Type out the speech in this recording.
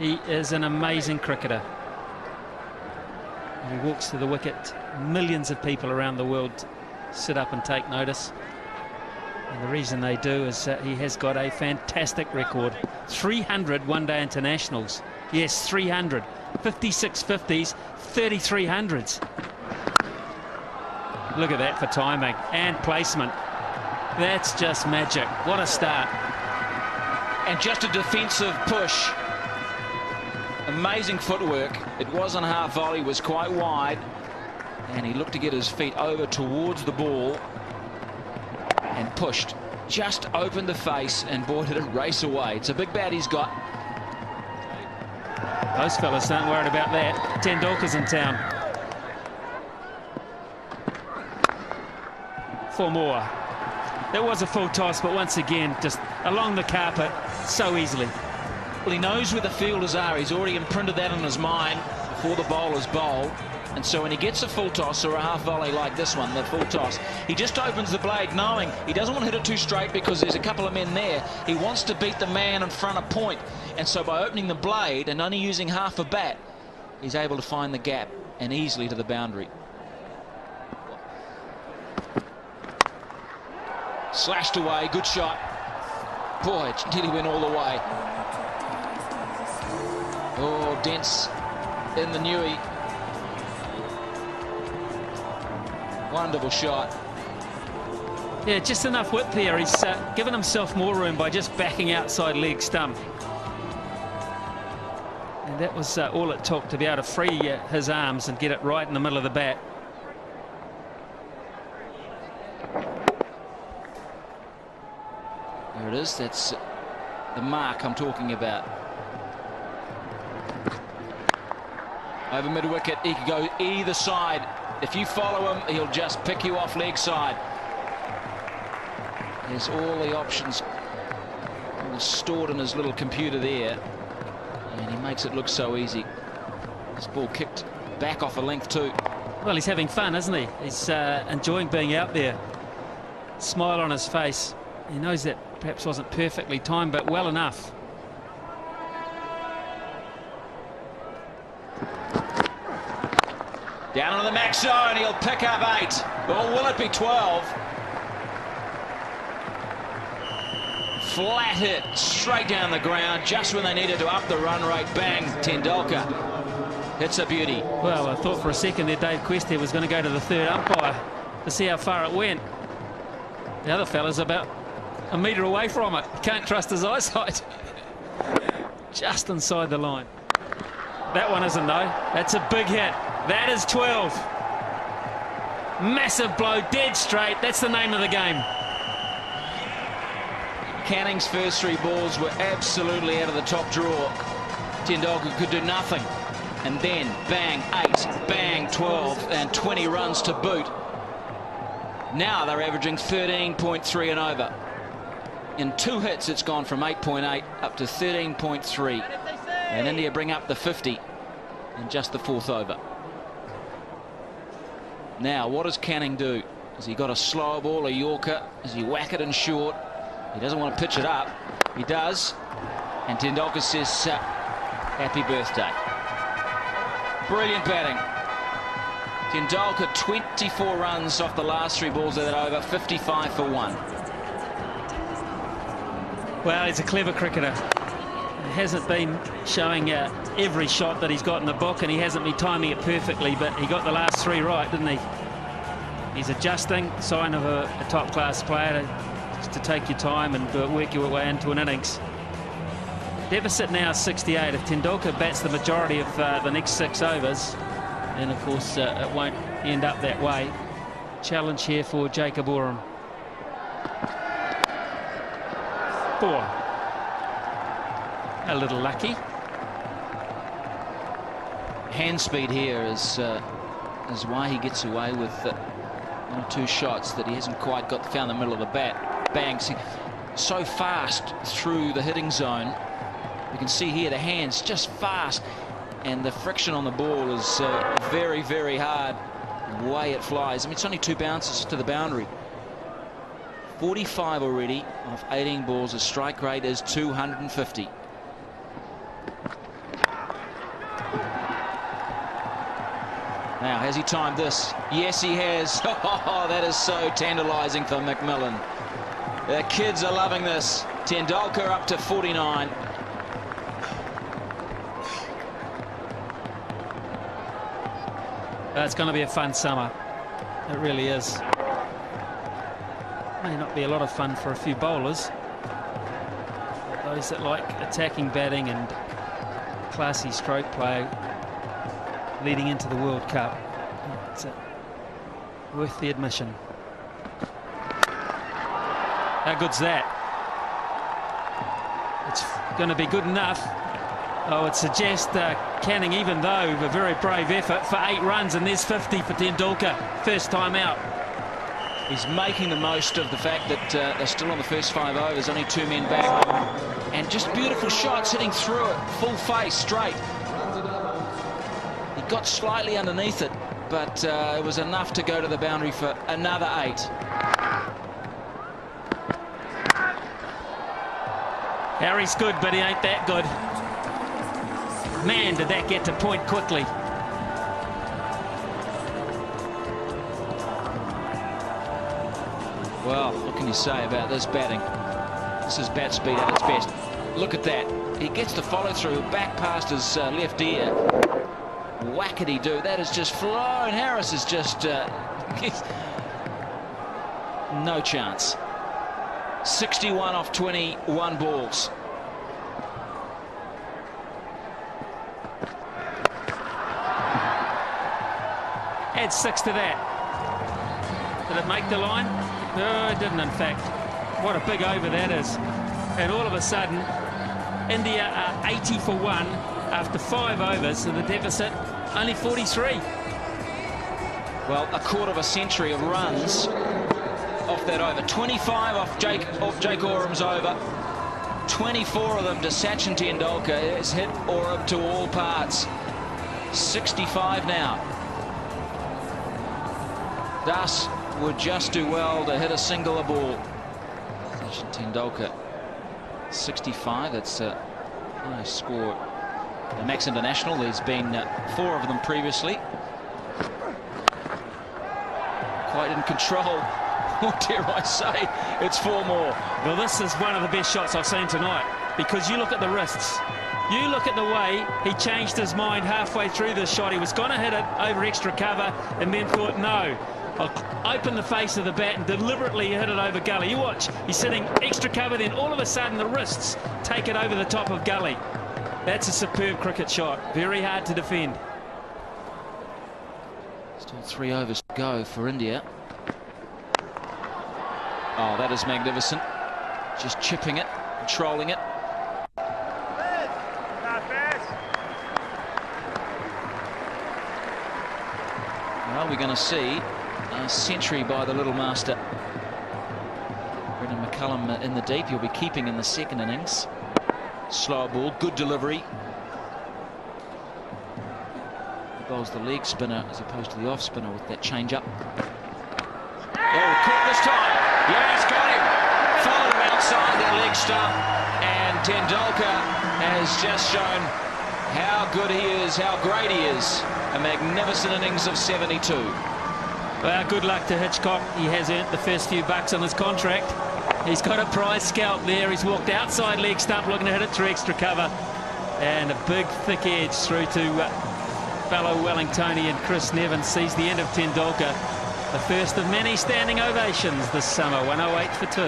He is an amazing cricketer. He walks to the wicket. Millions of people around the world sit up and take notice. And the reason they do is he has got a fantastic record. 300 one-day internationals. Yes, 300. 56 50s, 33 hundreds. Look at that for timing and placement. That's just magic. What a start. And just a defensive push. Amazing footwork. It was on half volley, was quite wide. And he looked to get his feet over towards the ball. And pushed. Just opened the face, and boy, did it race away. It's a big bat he's got. Those fellas aren't worried about that. Tendulkar's in town. 4 more. That was a full toss, but once again, just along the carpet so easily. Well, he knows where the fielders are. He's already imprinted that on his mind before the bowlers bowl. And so when he gets a full toss or a half volley like this one, the full toss, he just opens the blade knowing he doesn't want to hit it too straight because there's a couple of men there. He wants to beat the man in front of point. And so by opening the blade and only using half a bat, he's able to find the gap and easily to the boundary. Slashed away, good shot. Boy, it nearly went all the way. Oh, Dents in the newie. Wonderful shot. Yeah, just enough width there. He's given himself more room by just backing outside leg stump. And that was all it took to be able to free his arms and get it right in the middle of the bat. There it is. That's the mark I'm talking about. Over mid-wicket, he can go either side. If you follow him, he'll just pick you off leg side. There's all the options stored in his little computer there. And he makes it look so easy. This ball kicked back off a length too. Well, he's having fun, isn't he? He's enjoying being out there. Smile on his face. He knows that perhaps wasn't perfectly timed, but well enough. Down on the max zone, he'll pick up 8. Or will it be 12? Flat hit, straight down the ground, just when they needed to up the run rate. Bang, Tendulkar. It's a beauty. Well, I thought for a second there Dave Questel was going to go to the third umpire to see how far it went. The other fella's about a metre away from it. Can't trust his eyesight. Just inside the line. That one isn't, though. That's a big hit. That is 12. Massive blow, dead straight. That's the name of the game. Canning's first 3 balls were absolutely out of the top drawer. Tendulkar could do nothing. And then, bang, 8, bang, 12, and 20 runs to boot. Now they're averaging 13.3 and over. In 2 hits, it's gone from 8.8 up to 13.3. And India bring up the 50 in just the 4th over. Now, what does Canning do? Has he got a slow ball, a Yorker? Does he whack it in short? He doesn't want to pitch it up. He does. And Tendulkar says, happy birthday. Brilliant batting. Tendulkar 24 runs off the last 3 balls of that over, 55 for 1. Well, he's a clever cricketer. He hasn't been showing every shot that he's got in the book, and he hasn't been timing it perfectly, but he got the last 3 right, didn't he? He's adjusting, sign of a top-class player, just to take your time and work your way into an innings. Deficit now 68. If Tendulkar bats the majority of the next 6 overs, then of course it won't end up that way. Challenge here for Jacob Oram. 4. A little lucky. Hand speed here is why he gets away with 1 or 2 shots that he hasn't quite found the middle of the bat. Bang, so fast through the hitting zone. You can see here the hands just fast, and the friction on the ball is very, very hard. The way it flies. I mean, it's only 2 bounces to the boundary. 45 already off 18 balls. The strike rate is 250. Now, has he timed this? Yes, he has. Oh, that is so tantalising for McMillan. The kids are loving this. Tendulkar up to 49. It's going to be a fun summer. It really is. May not be a lot of fun for a few bowlers. Those that like attacking batting and classy stroke play leading into the World Cup. It's worth the admission. How good's that? It's going to be good enough. I would suggest Canning, even though a very brave effort, for 8 runs, and there's 50 for Tendulkar, first time out. He's making the most of the fact that they're still on the first 5 overs, only 2 men back. And just beautiful shots hitting through it, full face, straight. He got slightly underneath it, but it was enough to go to the boundary for another 8. Harry's good, but he ain't that good. Man, did that get to point quickly. Well, what can you say about this batting? This is bat speed at its best. Look at that. He gets the follow-through back past his left ear. Whackety-do. That is just flown. Harris is just... no chance. 61 off 21 balls. Add 6 to that. Did it make the line? No, it didn't, in fact. What a big over that is. And all of a sudden, India are 80 for 1 after 5 overs, so the deficit only 43. Well, a quarter of a century of runs off that over. 25 off Jake Oram's over. 24 of them to Sachin Tendulkar. Has hit Oram to all parts. 65 now. Das would just do well to hit a singular ball. Sachin Tendulkar, 65. That's a high score. The Max International, there's been 4 of them previously. Quite in control. Or dare I say, it's 4 more. Well, this is one of the best shots I've seen tonight, because you look at the wrists. You look at the way he changed his mind halfway through this shot. He was going to hit it over extra cover and then thought, no, I'll open the face of the bat and deliberately hit it over gully. You watch, he's sitting extra cover, then all of a sudden the wrists take it over the top of gully. That's a superb cricket shot. Very hard to defend. Still 3 overs to go for India. Oh, that is magnificent. Just chipping it, controlling it. Well, we're going to see a century by the little master. Brendan McCullum in the deep. He'll be keeping in the second innings. Slow ball, good delivery. He bowls the leg spinner as opposed to the off spinner with that change up. Oh, caught this time. Yeah, he's got him. Followed him outside that leg stump. And Tendulkar has just shown how good he is, how great he is. A magnificent innings of 72. Well, good luck to Hitchcock. He has earned the first few bucks on his contract. He's got a prize scalp there. He's walked outside leg stump looking to hit it through extra cover. And a big thick edge through to fellow Wellingtonian Chris Nevin. Sees the end of Tendulkar. The first of many standing ovations this summer. 108 for 2.